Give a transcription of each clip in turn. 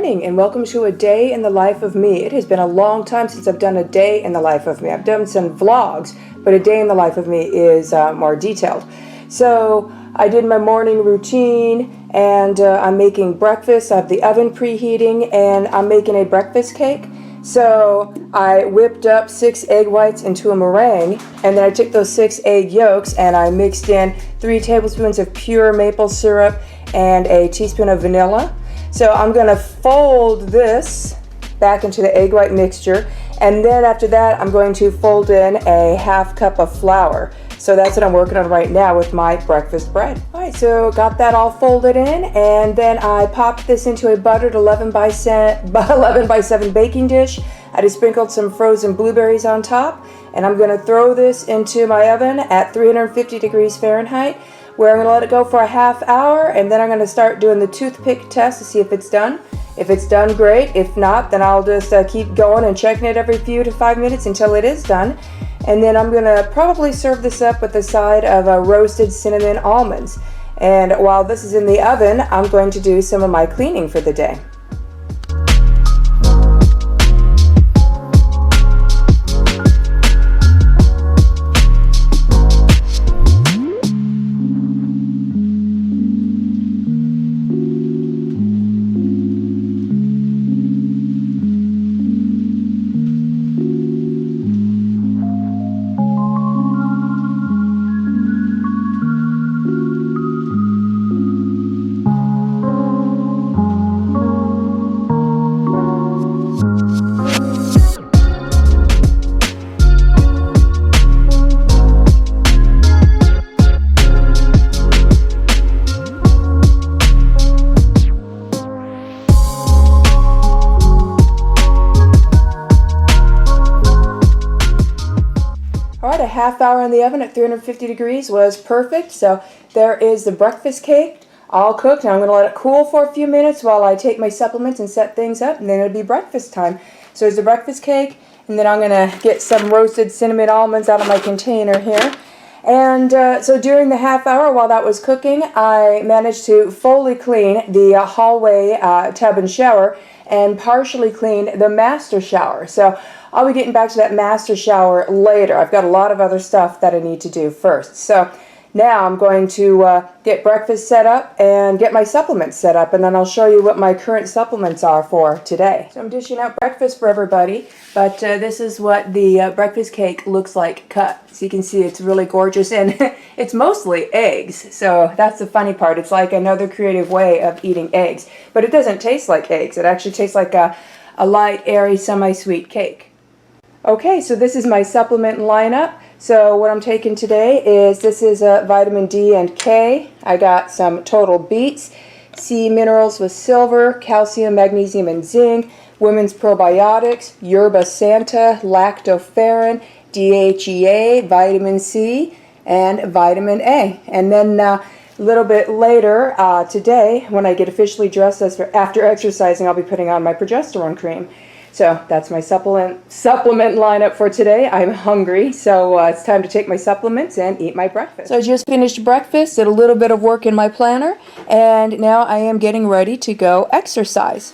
morning and welcome to a day in the life of me. It has been a long time since I've done a day in the life of me. I've done some vlogs, but a day in the life of me is more detailed. So I did my morning routine and I'm making breakfast. I have the oven preheating and I'm making a breakfast cake. So I whipped up 6 egg whites into a meringue, and then I took those 6 egg yolks and I mixed in 3 tablespoons of pure maple syrup and a teaspoon of vanilla. So I'm going to fold this back into the egg white mixture, and then after that I'm going to fold in a half cup of flour. So that's what I'm working on right now with my breakfast bread. Alright, so got that all folded in, and then I popped this into a buttered 11 by 7 baking dish. I just sprinkled some frozen blueberries on top, and I'm going to throw this into my oven at 350 degrees Fahrenheit, where I'm going to let it go for a half hour, and then I'm going to start doing the toothpick test to see if it's done. If it's done, great. If not, then I'll just keep going and checking it every few to 5 minutes until it is done. And then I'm going to probably serve this up with a side of roasted cinnamon almonds. And while this is in the oven, I'm going to do some of my cleaning for the day. Alright, a half hour in the oven at 350 degrees was perfect. So there is the breakfast cake all cooked. Now I'm going to let it cool for a few minutes while I take my supplements and set things up, and then it'll be breakfast time. So there's the breakfast cake, and then I'm going to get some roasted cinnamon almonds out of my container here. And so during the half hour while that was cooking, I managed to fully clean the hallway tub and shower and partially clean the master shower. So I'll be getting back to that master shower later. I've got a lot of other stuff that I need to do first. So now I'm going to get breakfast set up and get my supplements set up, and then I'll show you what my current supplements are for today. So I'm dishing out breakfast for everybody, but this is what the breakfast cake looks like cut. So you can see it's really gorgeous, and it's mostly eggs. So that's the funny part. It's like another creative way of eating eggs, but it doesn't taste like eggs. It actually tastes like a light, airy, semi-sweet cake. Okay, so this is my supplement lineup. So what I'm taking today is, this is vitamin D and K. I got some total beets, sea minerals with silver, calcium, magnesium, and zinc, women's probiotics, yerba santa, lactoferrin, DHEA, vitamin C, and vitamin A. And then a little bit later today, when I get officially dressed after exercising, I'll be putting on my progesterone cream. So that's my supplement lineup for today. I'm hungry, so it's time to take my supplements and eat my breakfast. So I just finished breakfast, did a little bit of work in my planner, and now I am getting ready to go exercise.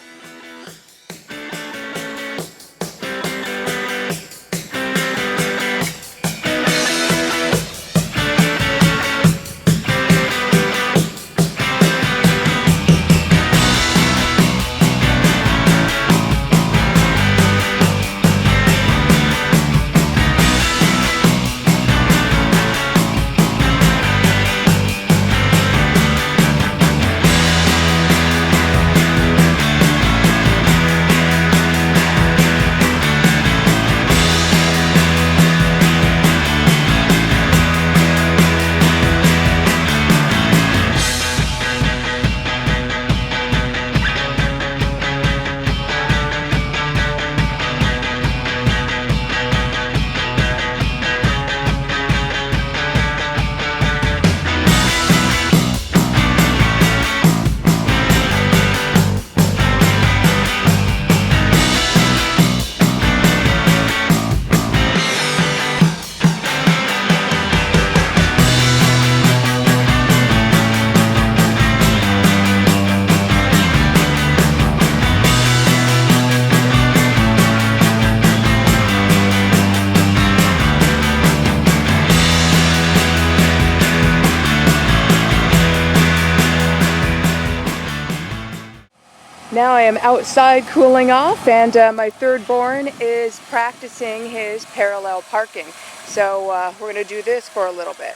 Now I am outside cooling off, and my third born is practicing his parallel parking. So we're going to do this for a little bit.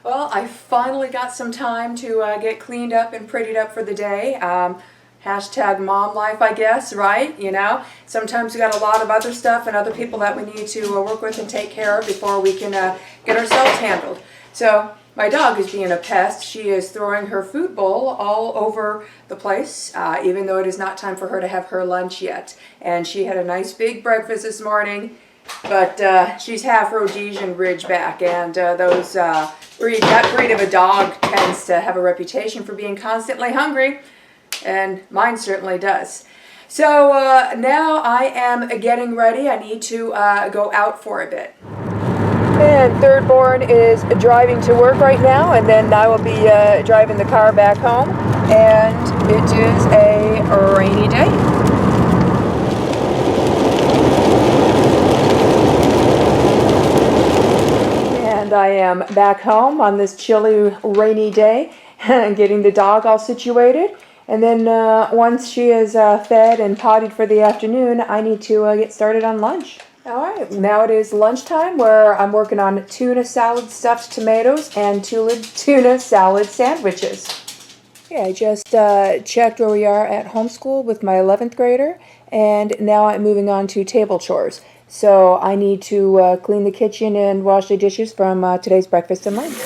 Well, I finally got some time to get cleaned up and prettied up for the day. Hashtag mom life, I guess, right? You know, sometimes we got a lot of other stuff and other people that we need to work with and take care of before we can get ourselves handled. So my dog is being a pest. She is throwing her food bowl all over the place, even though it is not time for her to have her lunch yet. And she had a nice big breakfast this morning, but she's half Rhodesian Ridgeback, and that breed of a dog tends to have a reputation for being constantly hungry, and mine certainly does. So now I am getting ready. I need to go out for a bit. And third born is driving to work right now, and then I will be driving the car back home, and it is a rainy day. And I am back home on this chilly, rainy day, getting the dog all situated. And then once she is fed and potted for the afternoon, I need to get started on lunch. All right, now it is lunchtime, where I'm working on tuna salad stuffed tomatoes and tuna salad sandwiches. Okay, I just checked where we are at homeschool with my 11th grader, and now I'm moving on to table chores. So I need to clean the kitchen and wash the dishes from today's breakfast and lunch.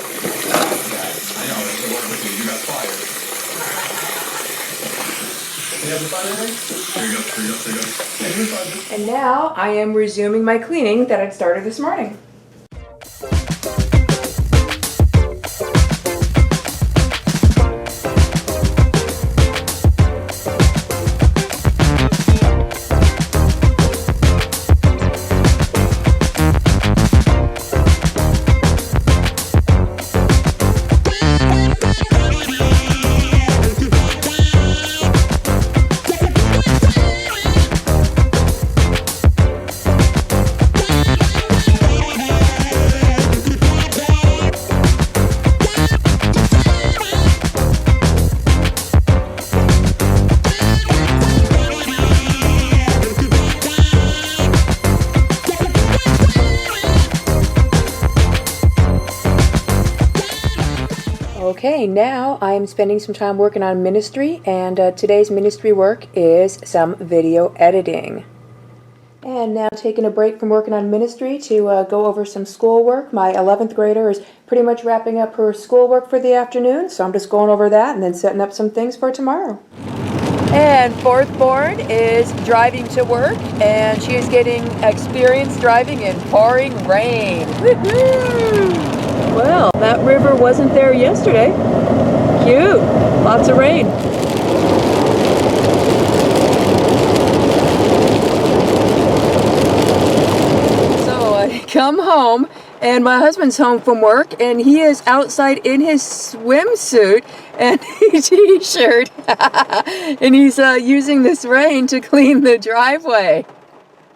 And now I am resuming my cleaning that I'd started this morning. Okay, now I'm spending some time working on ministry, and today's ministry work is some video editing. And now taking a break from working on ministry to go over some schoolwork. My 11th grader is pretty much wrapping up her schoolwork for the afternoon, so I'm just going over that and then setting up some things for tomorrow. And fourth born is driving to work, and she is getting experience driving in pouring rain. Woohoo! Well, that river wasn't there yesterday. Cute. Lots of rain. So I come home, and my husband's home from work, and he is outside in his swimsuit and t-shirt, and he's using this rain to clean the driveway.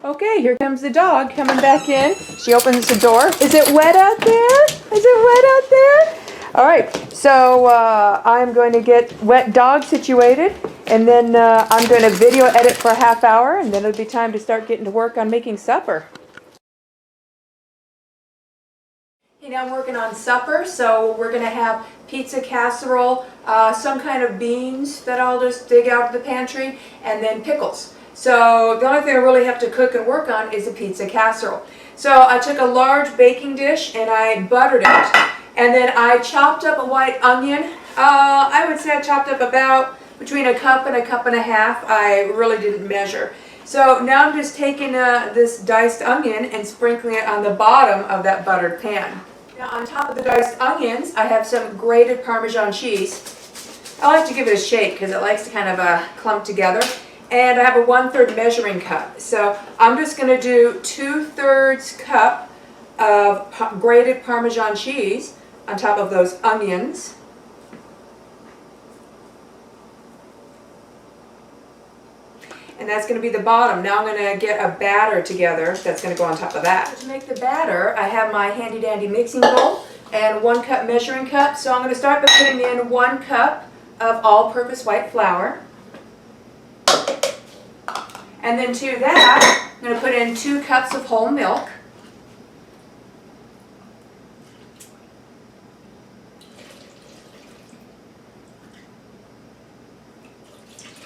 Okay, here comes the dog coming back in. She opens the door. Is it wet out there? Is it wet out there? All right, so I'm going to get wet dog situated, and then I'm going to video edit for a half hour, and then it'll be time to start getting to work on making supper. Okay, now I'm working on supper, so we're going to have pizza casserole, some kind of beans that I'll just dig out of the pantry, and then pickles. So the only thing I really have to cook and work on is a pizza casserole. So I took a large baking dish and I buttered it, and then I chopped up a white onion. I would say I chopped up about between a cup and a half. I really didn't measure. So now I'm just taking this diced onion and sprinkling it on the bottom of that buttered pan. Now on top of the diced onions, I have some grated Parmesan cheese. I like to give it a shake because it likes to kind of clump together. And I have a 1/3 measuring cup. So I'm just going to do 2/3 cup of grated Parmesan cheese on top of those onions. And that's going to be the bottom. Now I'm going to get a batter together that's going to go on top of that. To make the batter, I have my handy dandy mixing bowl and 1 cup measuring cup. So I'm going to start by putting in 1 cup of all-purpose white flour. And then to that, I'm going to put in 2 cups of whole milk.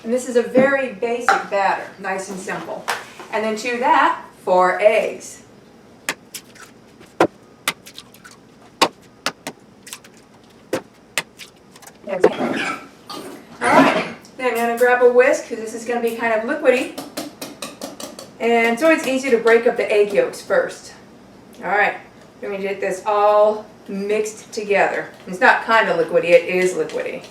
And this is a very basic batter, nice and simple. And then to that, 4 eggs. Alright, then I'm going to grab a whisk because this is going to be kind of liquidy. And it's always easy to break up the egg yolks first. Alright, let me get this all mixed together. It's not kind of liquidy, it is liquidy.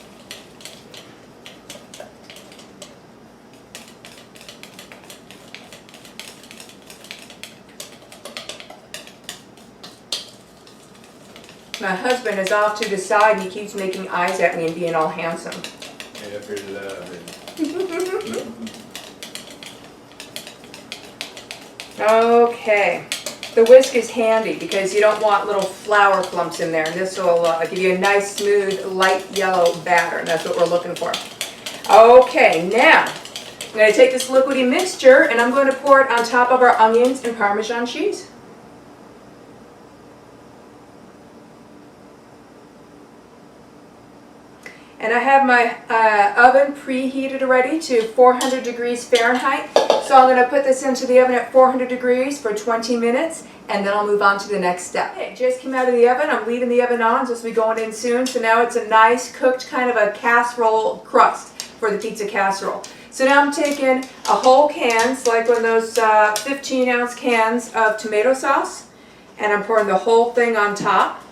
My husband is off to the side and he keeps making eyes at me and being all handsome. Yeah, I figured that out already. Okay. The whisk is handy because you don't want little flour clumps in there. And this will give you a nice, smooth, light yellow batter. And that's what we're looking for. Okay, now I'm going to take this liquidy mixture and I'm going to pour it on top of our onions and Parmesan cheese. And I have my oven preheated already to 400 degrees Fahrenheit. So I'm going to put this into the oven at 400 degrees for 20 minutes, and then I'll move on to the next step. It just came out of the oven. I'm leaving the oven on, so it's going to be going in soon. So now it's a nice cooked kind of a casserole crust for the pizza casserole. So now I'm taking a whole can, like one of those 15-ounce cans of tomato sauce, and I'm pouring the whole thing on top.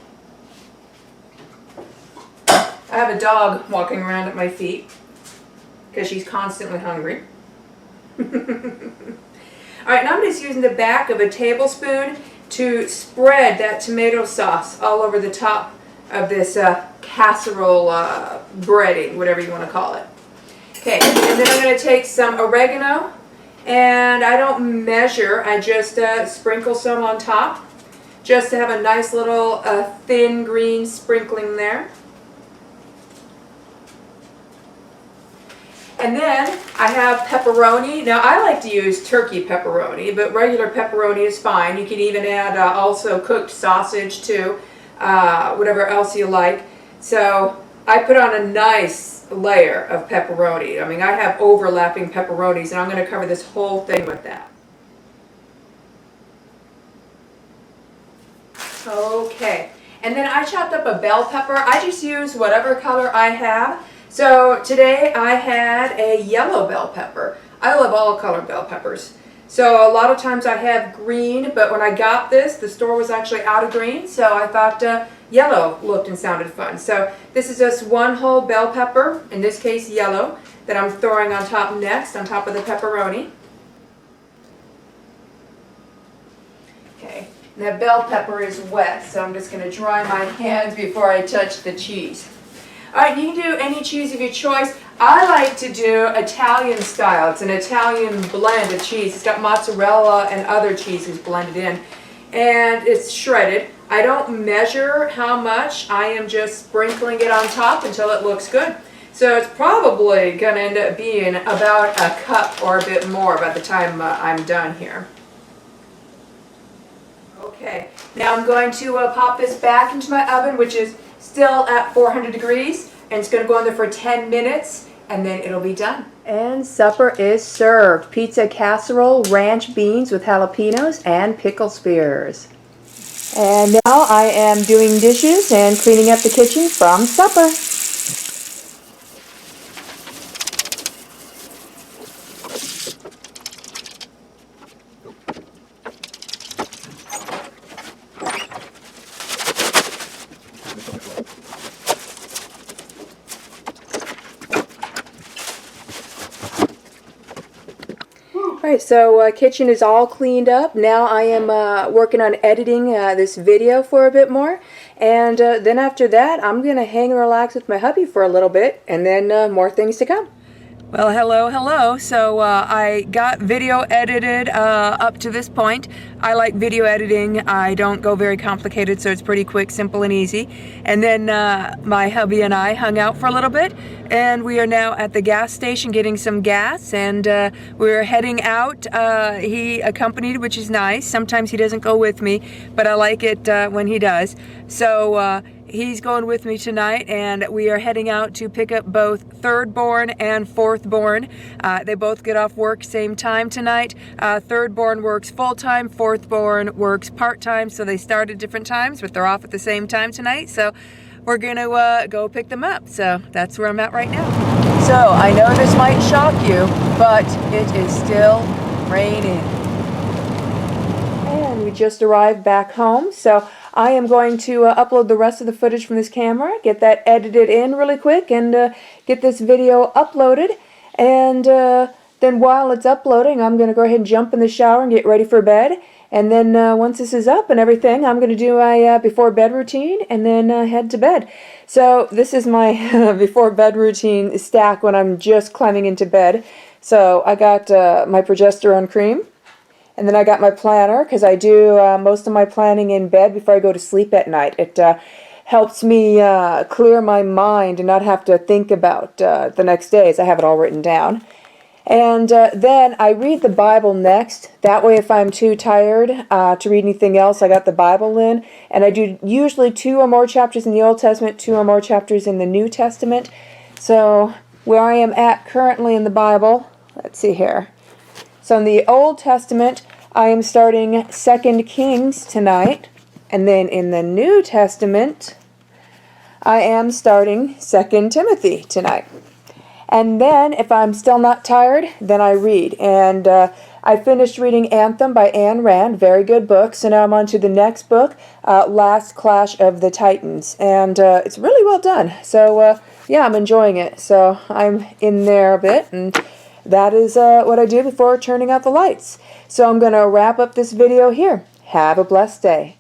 I have a dog walking around at my feet because she's constantly hungry. Alright, now I'm just using the back of a tablespoon to spread that tomato sauce all over the top of this casserole breading, whatever you want to call it. Okay, and then I'm going to take some oregano, and I don't measure, I just sprinkle some on top just to have a nice little thin green sprinkling there. And then I have pepperoni. Now I like to use turkey pepperoni, but regular pepperoni is fine. You can even add also cooked sausage too, whatever else you like. So I put on a nice layer of pepperoni. I mean, I have overlapping pepperonis, and I'm going to cover this whole thing with that. Okay, and then I chopped up a bell pepper. I just use whatever color I have. So today I had a yellow bell pepper. I love all color bell peppers. So a lot of times I have green, but when I got this, the store was actually out of green, so I thought yellow looked and sounded fun. So this is just one whole bell pepper, in this case yellow, that I'm throwing on top next, on top of the pepperoni. Okay, and that bell pepper is wet, so I'm just going to dry my hands before I touch the cheese. Alright, you can do any cheese of your choice. I like to do Italian style. It's an Italian blend of cheese. It's got mozzarella and other cheeses blended in. And it's shredded. I don't measure how much. I am just sprinkling it on top until it looks good. So it's probably going to end up being about a cup or a bit more by the time I'm done here. Okay, now I'm going to pop this back into my oven, which is still at 400 degrees, and it's going to go in there for 10 minutes, and then it'll be done. And supper is served. Pizza casserole, ranch beans with jalapenos, and pickle spears. And now I am doing dishes and cleaning up the kitchen from supper. Alright, so kitchen is all cleaned up. Now I am working on editing this video for a bit more. And then after that, I'm going to hang and relax with my hubby for a little bit, and then more things to come. Well, hello, hello. So I got video edited up to this point. I like video editing. I don't go very complicated, so it's pretty quick, simple, and easy. And then my hubby and I hung out for a little bit, and we are now at the gas station getting some gas, and we're heading out. He accompanied, which is nice. Sometimes he doesn't go with me, but I like it when he does. So he's going with me tonight, and we are heading out to pick up both third-born and fourth-born. They both get off work same time tonight. Third-born works full-time, fourth-born works part-time, so they start at different times, but they're off at the same time tonight. So we're gonna go pick them up. So that's where I'm at right now. So I know this might shock you, but it is still raining. And we just arrived back home, so I am going to upload the rest of the footage from this camera, get that edited in really quick, and get this video uploaded. And then while it's uploading, I'm going to go ahead and jump in the shower and get ready for bed. And then once this is up and everything, I'm going to do my before bed routine and then head to bed. So this is my before bed routine stack when I'm just climbing into bed. So I got my progesterone cream. And then I got my planner, because I do most of my planning in bed before I go to sleep at night. It helps me clear my mind and not have to think about the next day, as I have it all written down. And then I read the Bible next. That way, if I'm too tired to read anything else, I got the Bible in. And I do usually 2 or more chapters in the Old Testament, 2 or more chapters in the New Testament. So where I am at currently in the Bible, let's see here. So in the Old Testament, I am starting 2 Kings tonight. And then in the New Testament, I am starting 2 Timothy tonight. And then, if I'm still not tired, then I read. And I finished reading Anthem by Ayn Rand, very good book. So now I'm on to the next book, Last Clash of the Titans. And it's really well done. So, yeah, I'm enjoying it. So I'm in there a bit, and that is what I do before turning out the lights. So I'm going to wrap up this video here. Have a blessed day.